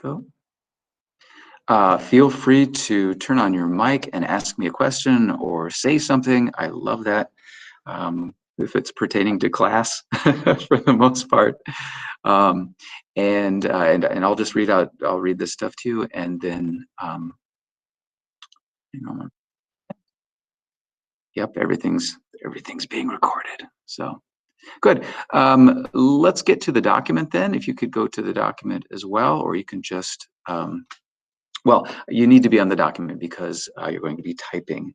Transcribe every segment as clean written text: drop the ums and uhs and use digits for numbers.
Go. Feel free to turn on your mic and ask me a question or say something. I love that. If it's pertaining to class for the most part. And I'll just I'll read this stuff to you, and then you know, yep, everything's being recorded. So good. Let's get to the document then. If you could go to the document as well, or you can just well, you need to be on the document because you're going to be typing,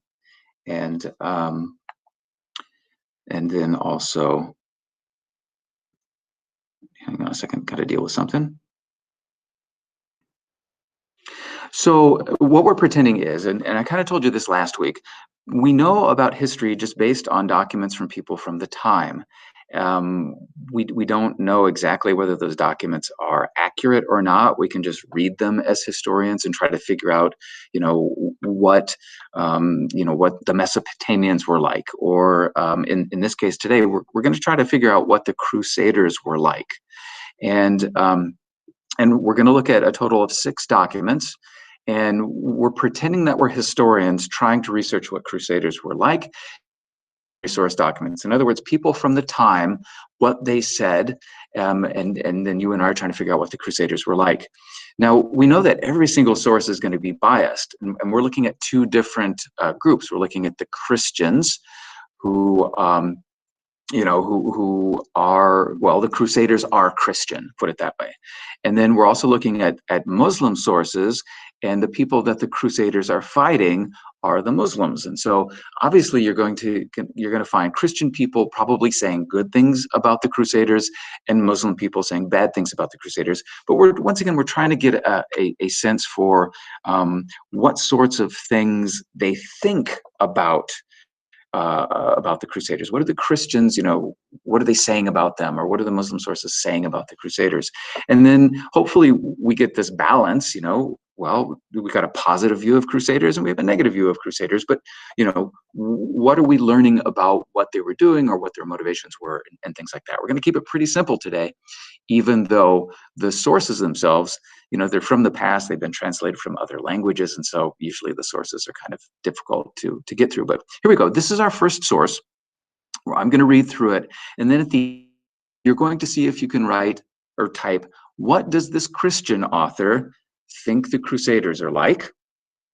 and then also, hang on a second, got to deal with something. So what we're pretending is, and I kind of told you this last week, we know about history just based on documents from people from the time. We don't know exactly whether those documents are accurate or not. We can just read them as historians and try to figure out, what the Mesopotamians were like, or in this case today, we're going to try to figure out what the Crusaders were like, and we're going to look at a total of 6 documents. And we're pretending that we're historians trying to research what Crusaders were like. Source documents. In other words, people from the time, what they said, and then you and I are trying to figure out what the Crusaders were like. Now, we know that every single source is going to be biased, and we're looking at 2 different groups. We're looking at the Christians, who who are, well, the Crusaders are Christian, put it that way. And then we're also looking at Muslim sources, and the people that the Crusaders are fighting are the Muslims. And so obviously you're going to find Christian people probably saying good things about the Crusaders and Muslim people saying bad things about the Crusaders. But once again, we're trying to get a sense for what sorts of things they think about the Crusaders. What are the Christians, what are they saying about them, or what are the Muslim sources saying about the Crusaders? And then hopefully we get this balance, well, we got a positive view of Crusaders and we have a negative view of Crusaders, but what are we learning about what they were doing or what their motivations were, and things like that. We're going to keep it pretty simple today, even though the sources themselves, they're from the past, they've been translated from other languages, and so usually the sources are kind of difficult to get through. But here we go. This is our first source. I'm going to read through it, and then at the you're going to see if you can write or type, what does this Christian author think the Crusaders are like?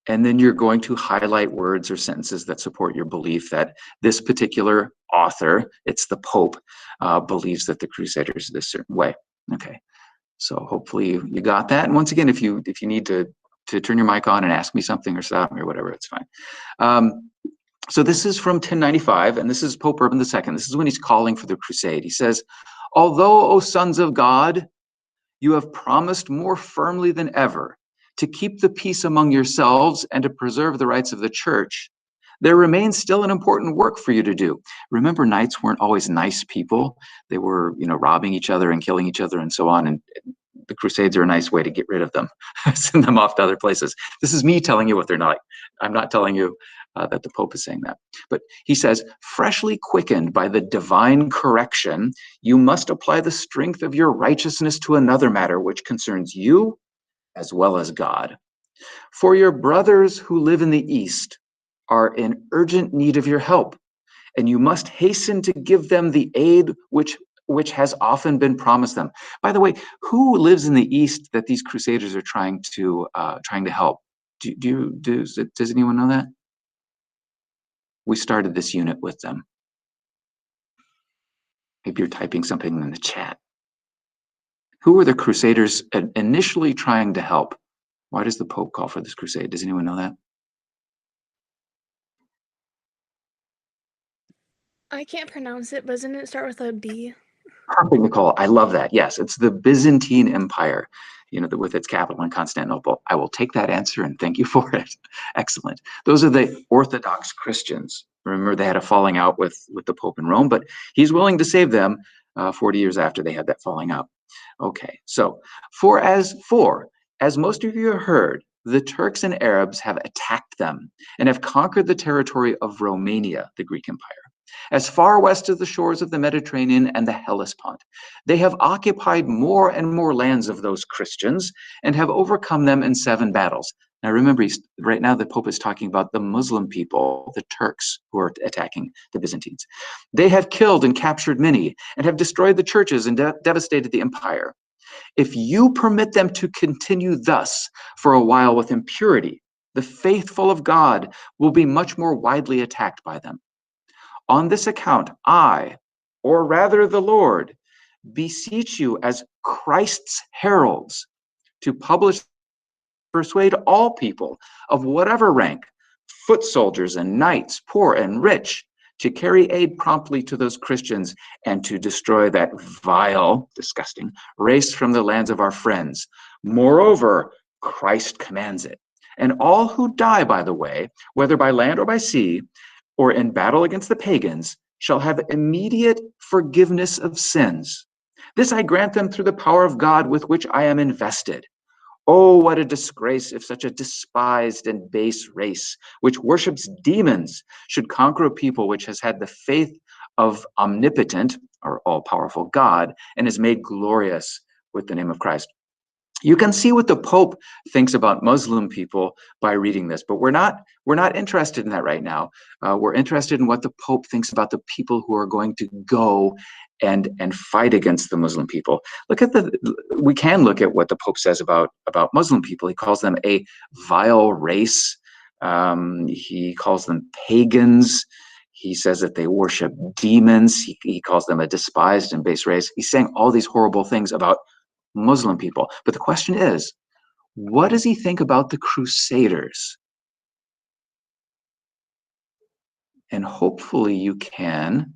And then you're going to highlight words or sentences that support your belief that this particular author, it's the Pope, believes that the Crusaders are this certain way. Okay, so hopefully you got that. And once again, if you need to turn your mic on and ask me something or stop me or whatever, it's fine. So this is from 1095, and this is Pope Urban II. This is when he's calling for the crusade. He says, although, O sons of God, you have promised more firmly than ever to keep the peace among yourselves and to preserve the rights of the church, there remains still an important work for you to do. Remember, knights weren't always nice people. They were, robbing each other and killing each other and so on. And the Crusades are a nice way to get rid of them, send them off to other places. This is me telling you what they're not. I'm not telling you that the Pope is saying that. But he says, freshly quickened by the divine correction, you must apply the strength of your righteousness to another matter which concerns you as well as God. For your brothers who live in the East are in urgent need of your help, and you must hasten to give them the aid which has often been promised them. By the way, who lives in the East that these Crusaders are trying to help? Does anyone know that? We started this unit with them. Maybe you're typing something in the chat. Who were the Crusaders initially trying to help? Why does the Pope call for this crusade? Does anyone know that? I can't pronounce it, but doesn't it start with a B? Perfect, Nicole. I love that. Yes, it's the Byzantine Empire, with its capital in Constantinople. I will take that answer and thank you for it. Excellent. Those are the Orthodox Christians. Remember, they had a falling out with the Pope in Rome, but he's willing to save them 40 years after they had that falling out. Okay, so as most of you have heard, the Turks and Arabs have attacked them and have conquered the territory of Romania, the Greek Empire. as far west as the shores of the Mediterranean and the Hellespont. They have occupied more and more lands of those Christians and have overcome them in 7 battles. Now remember, right now the Pope is talking about the Muslim people, the Turks, who are attacking the Byzantines. They have killed and captured many and have destroyed the churches and devastated the empire. If you permit them to continue thus for a while with impurity, the faithful of God will be much more widely attacked by them. On this account, I, or rather the Lord, beseech you as Christ's heralds to persuade all people of whatever rank, foot soldiers and knights, poor and rich, to carry aid promptly to those Christians and to destroy that vile, disgusting race from the lands of our friends. Moreover, Christ commands it. And all who die by the way, whether by land or by sea, or in battle against the pagans, shall have immediate forgiveness of sins. This I grant them through the power of God with which I am invested. Oh, what a disgrace if such a despised and base race, which worships demons, should conquer a people which has had the faith of omnipotent or all-powerful God and is made glorious with the name of Christ. You can see what the Pope thinks about Muslim people by reading this, but we're not interested in that right now. We're interested in what the Pope thinks about the people who are going to go and fight against the Muslim people. We can look at what the Pope says about Muslim people. He calls them a vile race. He calls them pagans. He says that they worship demons. He calls them a despised and base race. He's saying all these horrible things about Muslim people. But the question is, what does he think about the Crusaders? And hopefully you can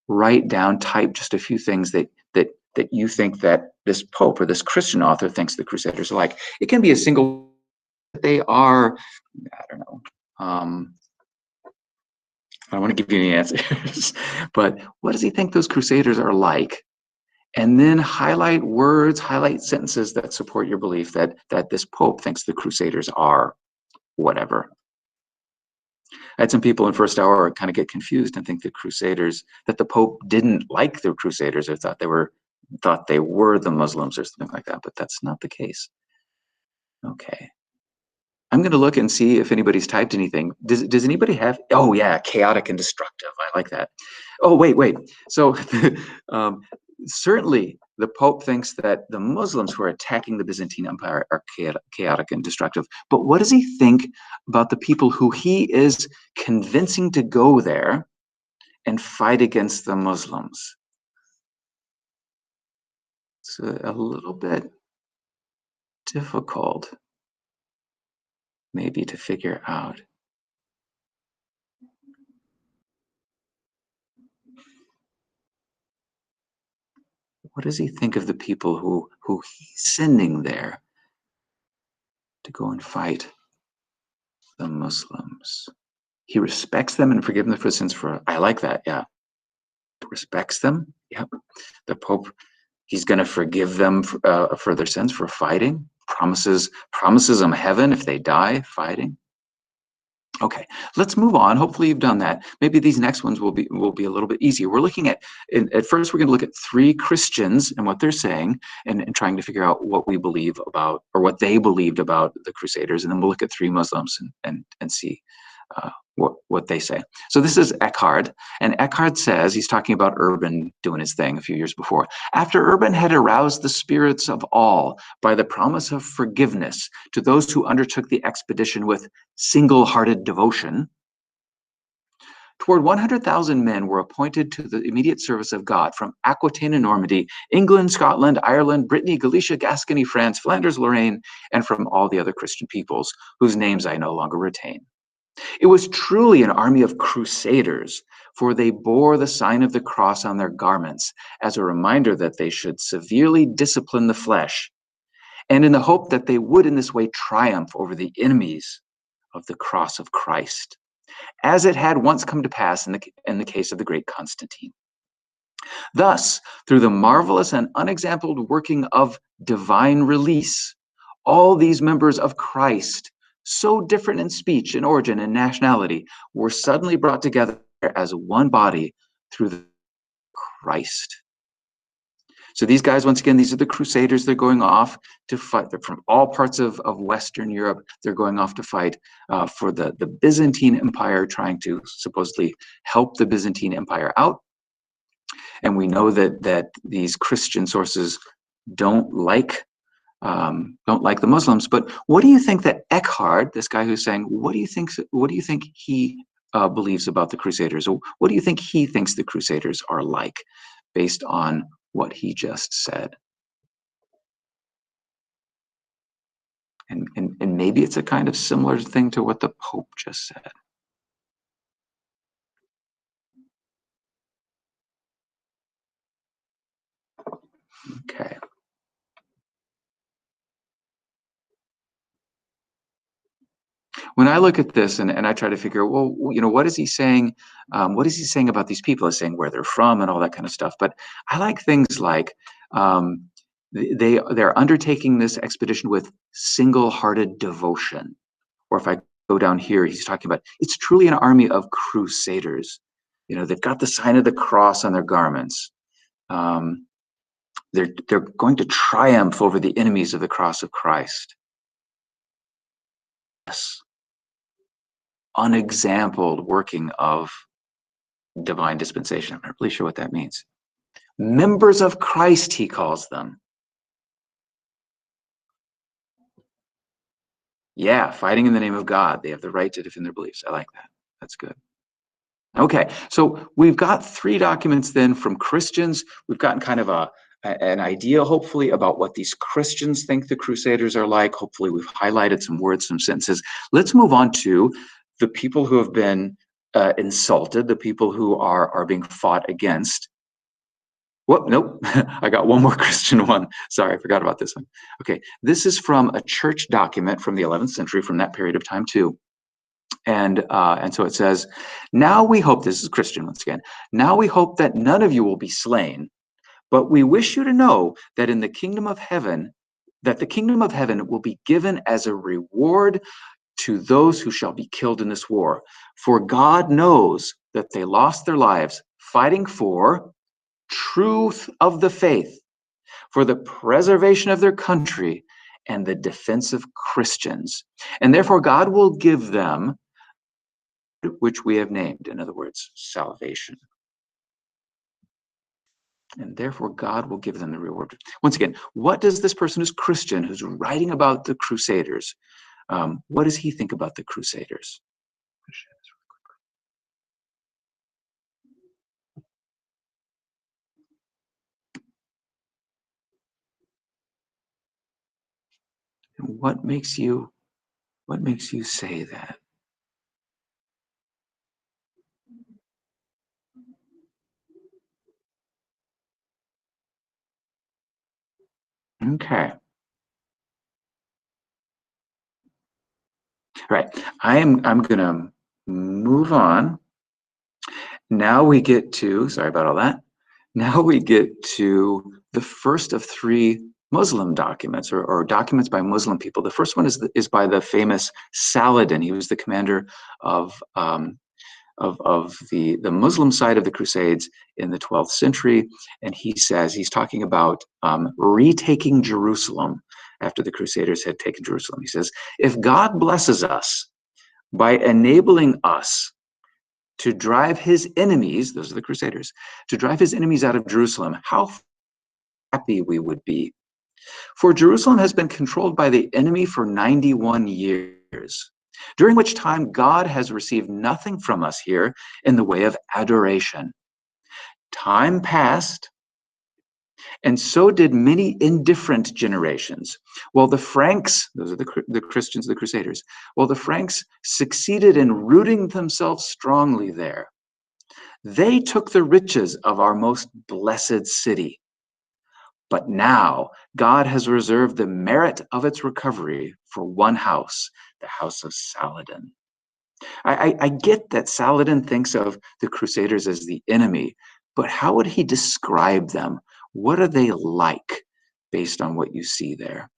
write down, type just a few things that you think that this Pope or this Christian author thinks the Crusaders are like. It can be a single, they are, I don't know. I don't want to give you any answers, but what does he think those Crusaders are like? And then highlight words, highlight sentences that support your belief that this Pope thinks the Crusaders are whatever. I had some people in first hour kind of get confused and think the Crusaders, that the Pope didn't like the Crusaders or thought they were the Muslims or something like that, but that's not the case. Okay. I'm going to look and see if anybody's typed anything. Does anybody have, oh yeah, chaotic and destructive. I like that. Oh, wait. So certainly the Pope thinks that the Muslims who are attacking the Byzantine Empire are chaotic and destructive. But what does he think about the people who he is convincing to go there and fight against the Muslims? It's a little bit difficult maybe to figure out. What does he think of the people who he's sending there to go and fight the Muslims? He respects them and forgives them for sins. I like that. Yeah, respects them. Yep. The Pope, he's going to forgive them for their sins for fighting. Promises them heaven if they die fighting. Okay, let's move on. Hopefully you've done that. Maybe these next ones will be a little bit easier. We're looking at first we're going to look at 3 Christians and what they're saying and trying to figure out what we believe about, or what they believed about the Crusaders, and then we'll look at 3 Muslims and see what they say. So this is Eckhard, and Eckhard says, he's talking about Urban doing his thing a few years before. After Urban had aroused the spirits of all by the promise of forgiveness to those who undertook the expedition with single-hearted devotion, toward 100,000 men were appointed to the immediate service of God from Aquitaine and Normandy, England, Scotland, Ireland, Brittany, Galicia, Gascony, France, Flanders, Lorraine, and from all the other Christian peoples whose names I no longer retain. It was truly an army of crusaders, for they bore the sign of the cross on their garments as a reminder that they should severely discipline the flesh, and in the hope that they would in this way triumph over the enemies of the cross of Christ, as it had once come to pass in the case of the great Constantine. Thus, through the marvelous and unexampled working of divine release, all these members of Christ, so different in speech and origin and nationality, were suddenly brought together as one body through the Christ. So these guys, once again, these are the Crusaders. They're going off to fight. They're from all parts of Western Europe. They're going off to fight for the Byzantine Empire, trying to supposedly help the Byzantine Empire out. And we know that these Christian sources don't like the Muslims. But what do you think that Eckhart, this guy who's saying, what do you think he believes about the Crusaders? Or what do you think he thinks the Crusaders are like, based on what he just said? And maybe it's a kind of similar thing to what the Pope just said. Okay. When I look at this and I try to figure, well, what is he saying? What is he saying about these people? He's saying where they're from and all that kind of stuff. But I like things like they're undertaking this expedition with single-hearted devotion. Or if I go down here, he's talking about it's truly an army of crusaders. They've got the sign of the cross on their garments. They're going to triumph over the enemies of the cross of Christ. Yes. Unexampled working of divine dispensation. I'm not really sure what that means. Members of Christ, he calls them. Yeah, fighting in the name of God. They have the right to defend their beliefs. I like that. That's good. Okay, so we've got 3 documents then from Christians. We've gotten kind of an idea, hopefully, about what these Christians think the Crusaders are like. Hopefully, we've highlighted some words, some sentences. Let's move on to the people who have been insulted, the people who are being fought against. Whoop, nope, I got one more Christian one. Sorry, I forgot about this one. Okay, this is from a church document from the 11th century, from that period of time too. And so it says, now we hope, this is Christian once again, now we hope that none of you will be slain, but we wish you to know that in the kingdom of heaven, that the kingdom of heaven will be given as a reward to those who shall be killed in this war. For God knows that they lost their lives fighting for truth of the faith, for the preservation of their country and the defense of Christians. And therefore God will give them which we have named, in other words, salvation. And therefore God will give them the reward. Once again, what does this person who's Christian, who's writing about the Crusaders, what does he think about the Crusaders? And what makes you say that? Okay. All right. I'm gonna move on. Now we get to, sorry about all that. Now we get to the first of 3 Muslim documents, or documents by Muslim people. The first one is by the famous Saladin. He was the commander of the Muslim side of the Crusades in the 12th century, and he's talking about retaking Jerusalem after the Crusaders had taken Jerusalem. He says, if God blesses us by enabling us to drive his enemies, those are the Crusaders, to drive his enemies out of Jerusalem, how happy we would be. For Jerusalem has been controlled by the enemy for 91 years, during which time God has received nothing from us here in the way of adoration. Time passed, and so did many indifferent generations. While the Franks, those are the Christians, the Crusaders, while the Franks succeeded in rooting themselves strongly there, they took the riches of our most blessed city. But now God has reserved the merit of its recovery for one house, the house of Saladin. I get that Saladin thinks of the Crusaders as the enemy, but how would he describe them? What are they like based on what you see there?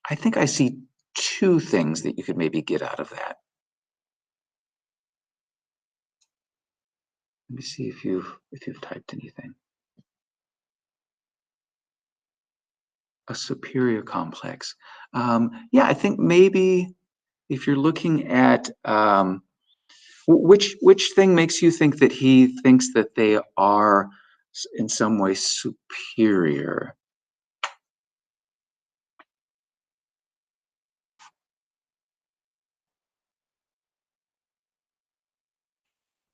I think I see 2 things that you could maybe get out of that. Let me see if you've typed anything. A superior complex. Yeah, I think maybe if you're looking at which thing makes you think that he thinks that they are in some way superior?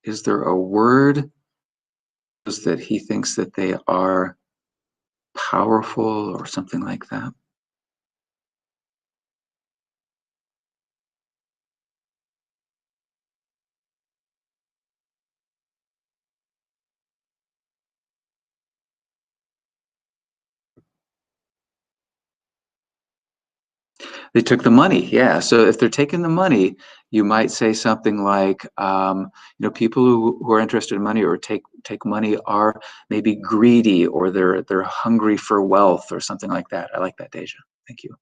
Is there a word that he thinks that they are powerful or something like that? They took the money, yeah. So if they're taking the money, you might say something like, people who are interested in money or take money are maybe greedy, or they're hungry for wealth or something like that. I like that, Deja. Thank you.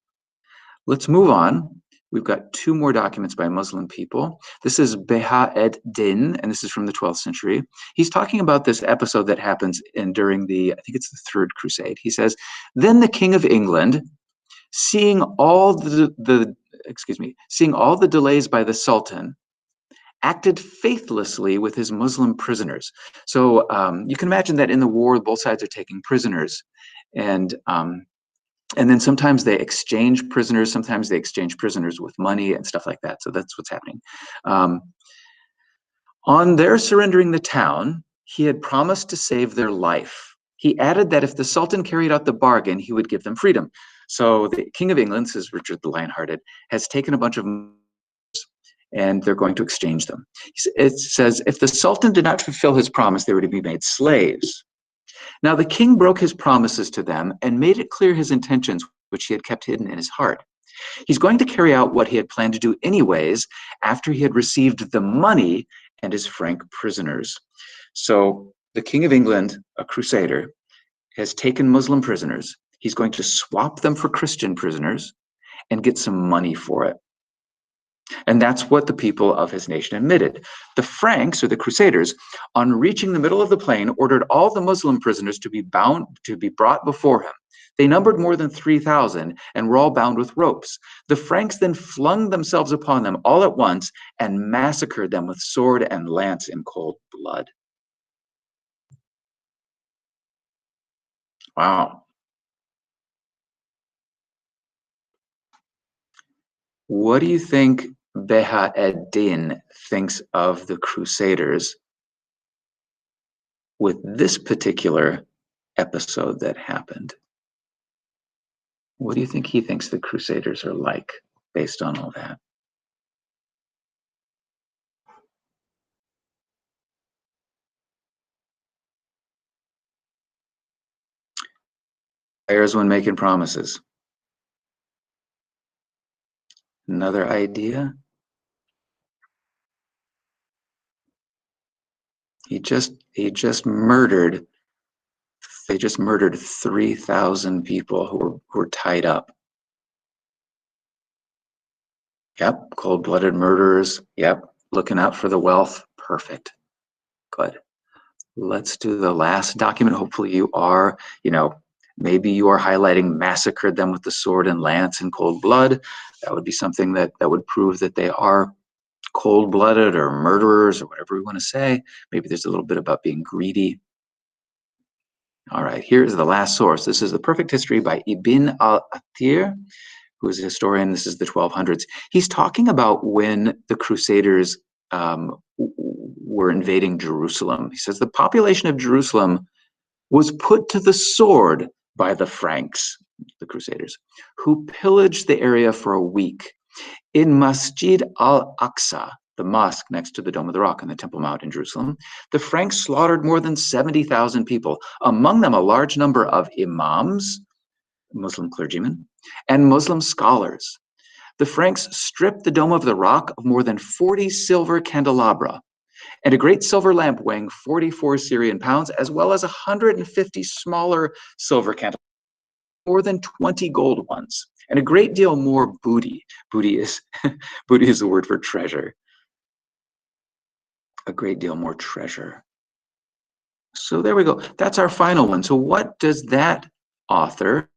Let's move on. We've got two more documents by Muslim people. This is Beha ed Din, and this is from the 12th century. He's talking about this episode that happens during I think it's the Third Crusade. He says, then the King of England, seeing all seeing all the delays by the Sultan, acted faithlessly with his Muslim prisoners. So you can imagine that in the war, both sides are taking prisoners, and then sometimes they exchange prisoners. Sometimes they exchange prisoners with money and stuff like that. So that's what's happening. On their surrendering the town, he had promised to save their life. He added that if the Sultan carried out the bargain, he would give them freedom. So the King of England, says Richard the Lionhearted, has taken a bunch of, and they're going to exchange them. It says, if the Sultan did not fulfill his promise, they were to be made slaves. Now the king broke his promises to them and made it clear his intentions, which he had kept hidden in his heart. He's going to carry out what he had planned to do anyways, after he had received the money and his Frank prisoners. So the King of England, a crusader, has taken Muslim prisoners. He's going to swap them for Christian prisoners and get some money for it. And that's what the people of his nation admitted. The Franks, or the Crusaders, on reaching the middle of the plain, ordered all the Muslim prisoners to be brought before him. They numbered more than 3,000 and were all bound with ropes. The Franks then flung themselves upon them all at once and massacred them with sword and lance in cold blood. Wow. What do you think Beha ed-Din thinks of the Crusaders with this particular episode that happened? What do you think he thinks the Crusaders are like based on all that? There's when making promises. Another idea? He just murdered. They just murdered 3,000 people who were tied up. Yep, cold-blooded murderers. Yep, looking out for the wealth. Perfect. Good. Let's do the last document. Hopefully you are, maybe you are highlighting massacred them with the sword and lance in cold blood. That would be something that would prove that they are cold-blooded or murderers or whatever we want to say. Maybe there's a little bit about being greedy. All right, here's the last source. This is The Perfect History by Ibn al-Athir, who is a historian. This is the 1200s. He's talking about when the Crusaders were invading Jerusalem. He says the population of Jerusalem was put to the sword by the Franks, the Crusaders, who pillaged the area for a week. In Masjid al-Aqsa, the mosque next to the Dome of the Rock on the Temple Mount in Jerusalem, the Franks slaughtered more than 70,000 people, among them a large number of imams, Muslim clergymen, and Muslim scholars. The Franks stripped the Dome of the Rock of more than 40 silver candelabra and a great silver lamp weighing 44 Syrian pounds, as well as 150 smaller silver candelabra, more than 20 gold ones, and a great deal more booty. Booty is the word for treasure. A great deal more treasure. So there we go. That's our final one. So what does that author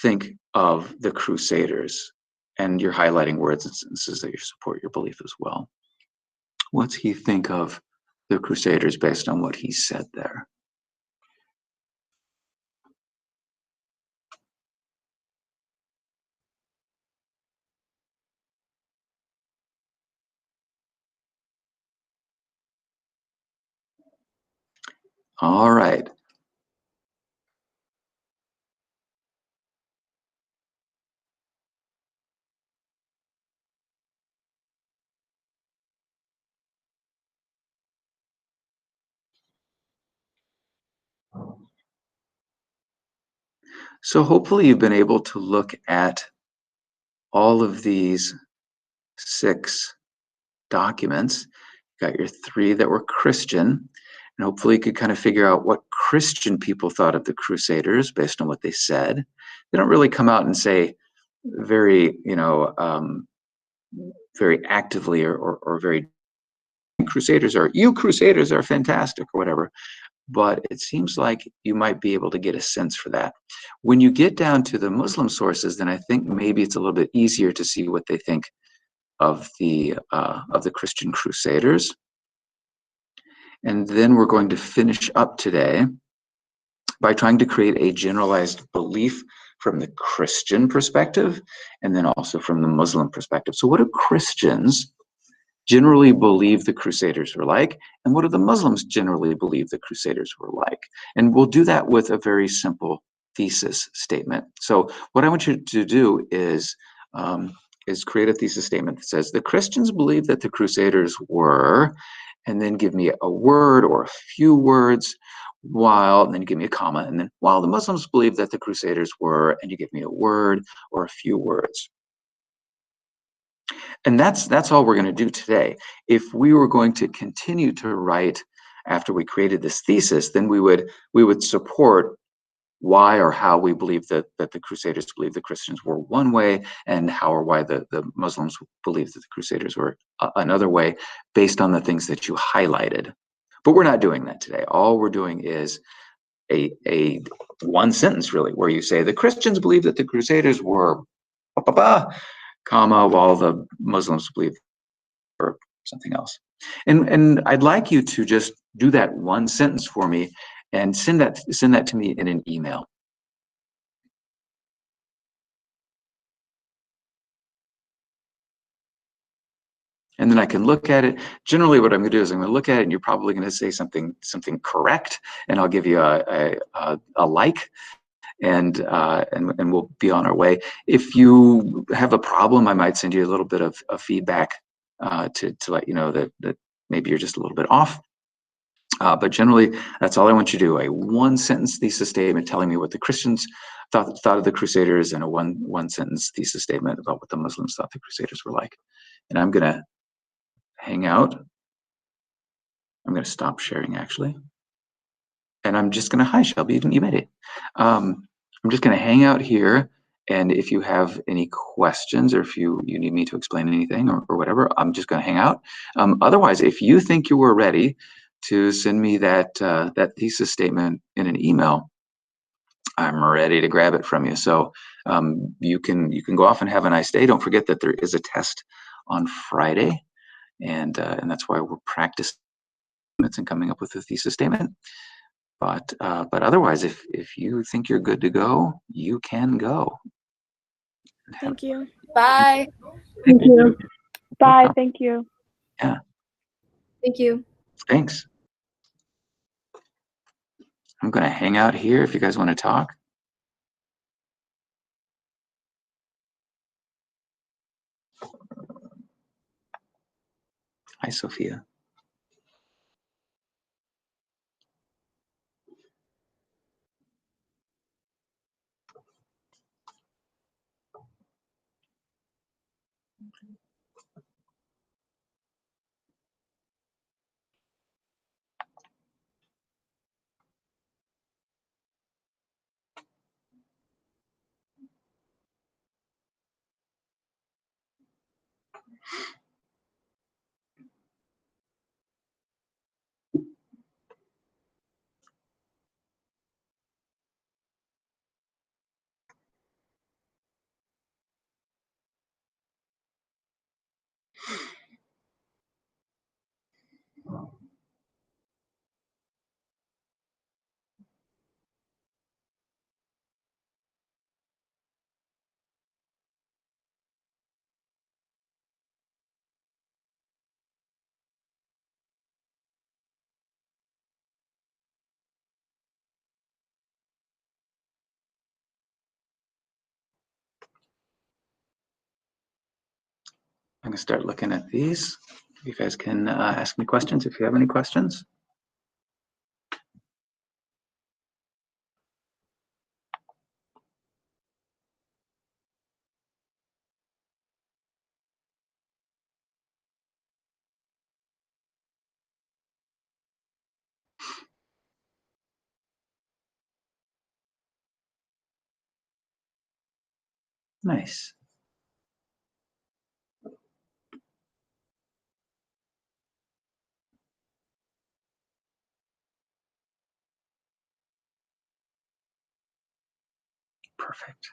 think of the Crusaders? And you're highlighting words and sentences that you support your belief as well. What's he think of the Crusaders based on what he said there? All right. So hopefully you've been able to look at all of these 6 documents. You got your 3 that were Christian, and hopefully you could kind of figure out what Christian people thought of the Crusaders based on what they said. They don't really come out and say very, very actively or very you Crusaders are fantastic or whatever. But it seems like you might be able to get a sense for that. When you get down to the Muslim sources, then I think maybe it's a little bit easier to see what they think of the Christian Crusaders. And then we're going to finish up today by trying to create a generalized belief from the Christian perspective and then also from the Muslim perspective. So what do Christians generally believe the Crusaders were like, and what do the Muslims generally believe the Crusaders were like? And we'll do that with a very simple thesis statement. So what I want you to do is create a thesis statement that says the Christians believe that the Crusaders were, and then give me a word or a few words, and then you give me a comma, and then while the Muslims believe that the Crusaders were, and you give me a word or a few words. And that's all we're going to do today. If we were going to continue to write after we created this thesis, then we would support why or how we believe that the Crusaders believe the Christians were one way, and how or why the Muslims believe that the Crusaders were another way, based on the things that you highlighted. But we're not doing that today. All we're doing is a one sentence, really, where you say the Christians believe that the Crusaders were comma, while the Muslims believe or something else. And I'd like you to just do that one sentence for me and send that to me in an email. And then I can look at it. Generally, what I'm going to do is I'm going to look at it, and you're probably going to say something correct, and I'll give you a like, and we'll be on our way. If you have a problem, I might send you a little bit of feedback to let you know that maybe you're just a little bit off. But generally, that's all I want you to do: a one-sentence thesis statement telling me what the Christians thought of the Crusaders, and a one-sentence thesis statement about what the Muslims thought the Crusaders were like. And I'm going to hang out. I'm going to stop sharing, actually. And I'm just going to, hi, Shelby, you made it. I'm just going to hang out here. And if you have any questions, or if you need me to explain anything or whatever, I'm just going to hang out. Otherwise, if you think you were ready to send me that thesis statement in an email, I'm ready to grab it from you. So you can go off and have a nice day. Don't forget that there is a test on Friday, and that's why we're practicing and coming up with a thesis statement. But otherwise, if you think you're good to go, you can go. Thank you. Bye. Thank you. Bye. problem. Thank you. Yeah. Thank you. Thanks. I'm going to hang out here if you guys want to talk. Hi, Sophia. I'm gonna start looking at these. You guys can ask me questions if you have any questions. Nice. Perfect.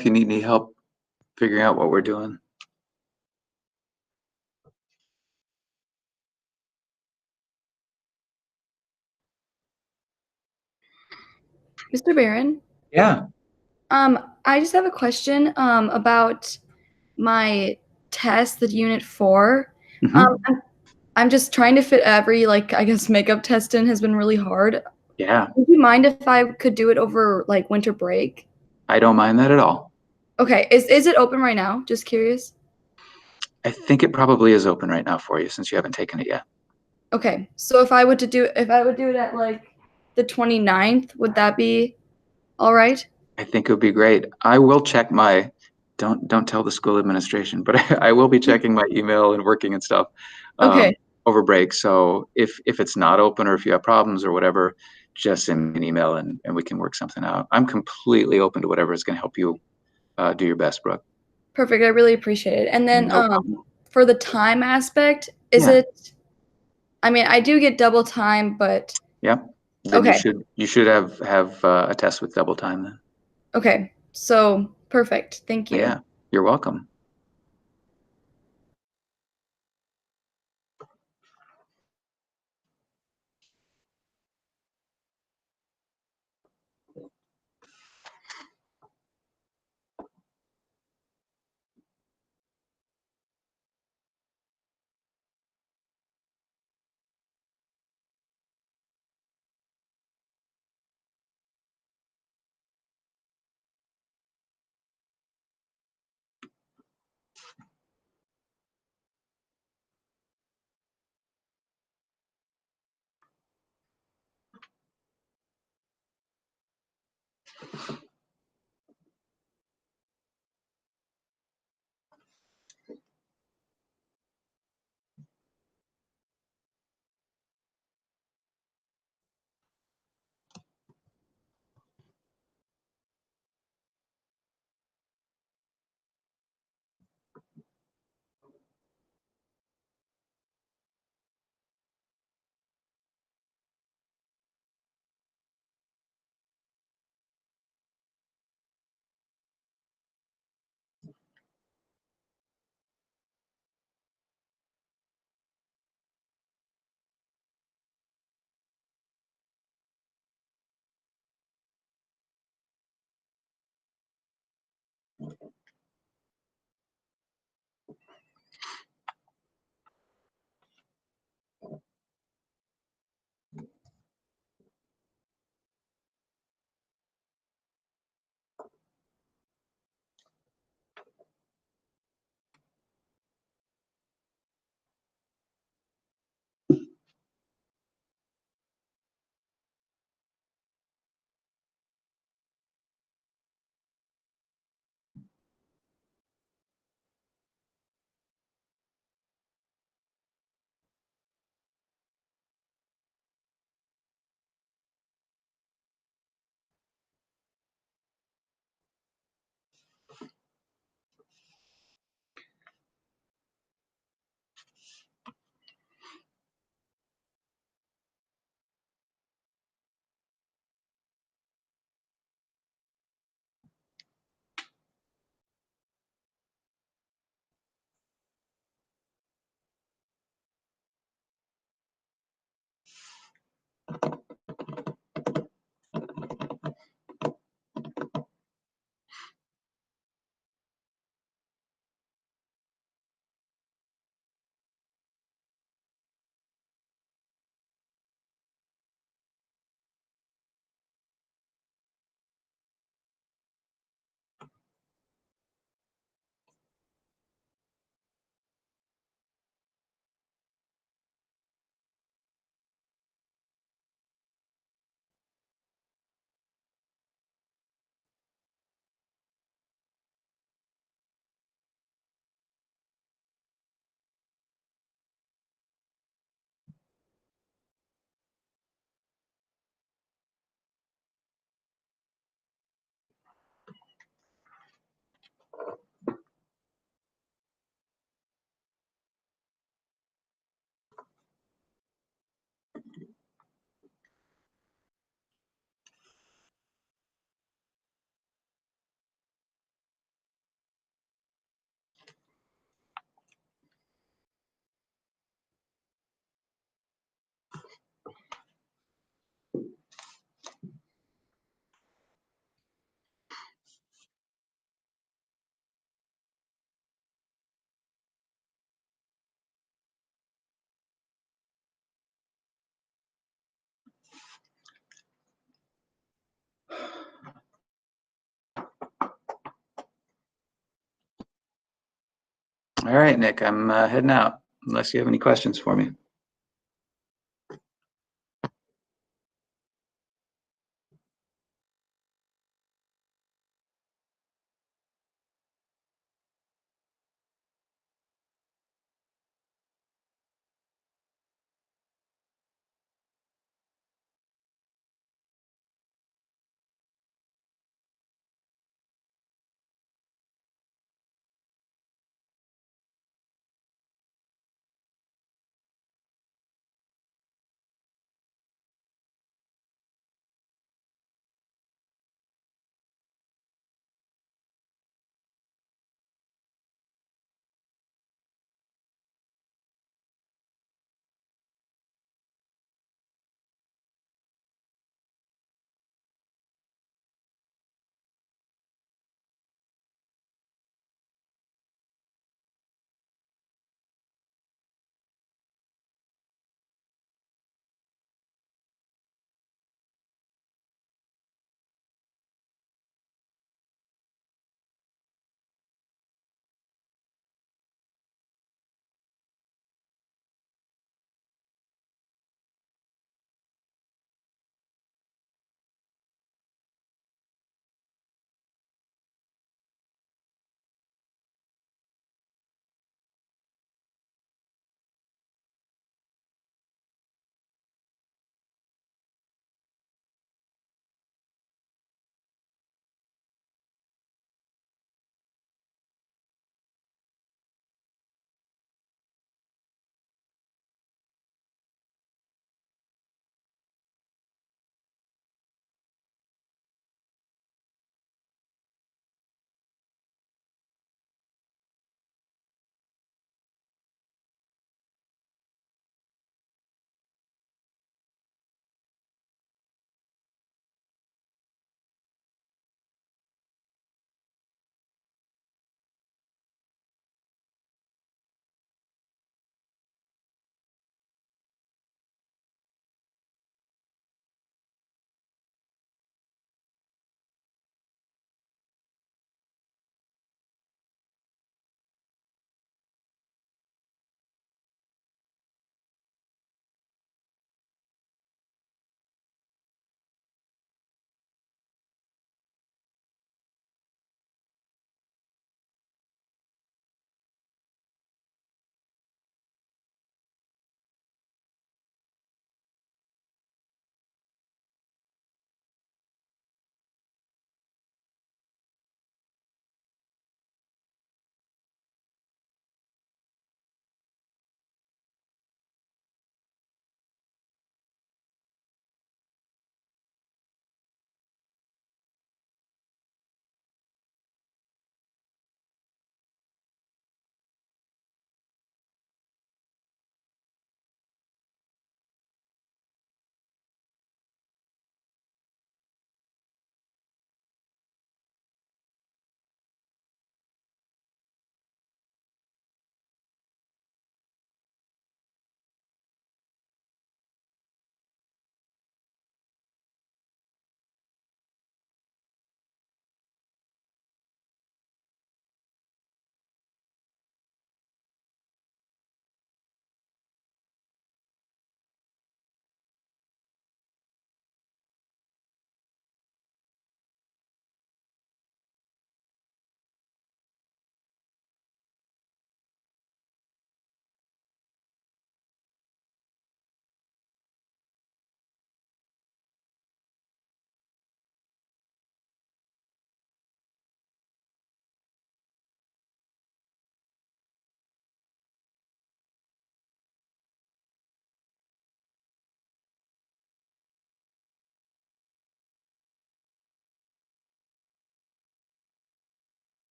If you need any help figuring out what we're doing. Mr. Barron, Yeah. I just have a question about my test, the Unit 4. Mhm. I'm just trying to fit every, like, I guess makeup test in has been really hard. Yeah, Would you mind if I could do it over, like, winter break? I don't mind that at all. Okay, is it open right now? Just curious. I think it probably is open right now for you since you haven't taken it yet. Okay, so if I would do it at, like, the 29th, would that be all right? I think it would be great. I will check my, don't tell the school administration, but I will be checking my email and working and stuff Okay, over break. So if it's not open or if you have problems or whatever, just send me an email and we can work something out. I'm completely open to whatever is going to help you do your best, Brooke. perfect. I really appreciate it. And then No problem. for the time aspect, is Yeah. it, I mean, I do get double time, but Yeah. Then okay. you should have a test with double time then. Okay, so perfect. Thank you. Yeah, you're welcome. All right, Nick, I'm heading out unless you have any questions for me.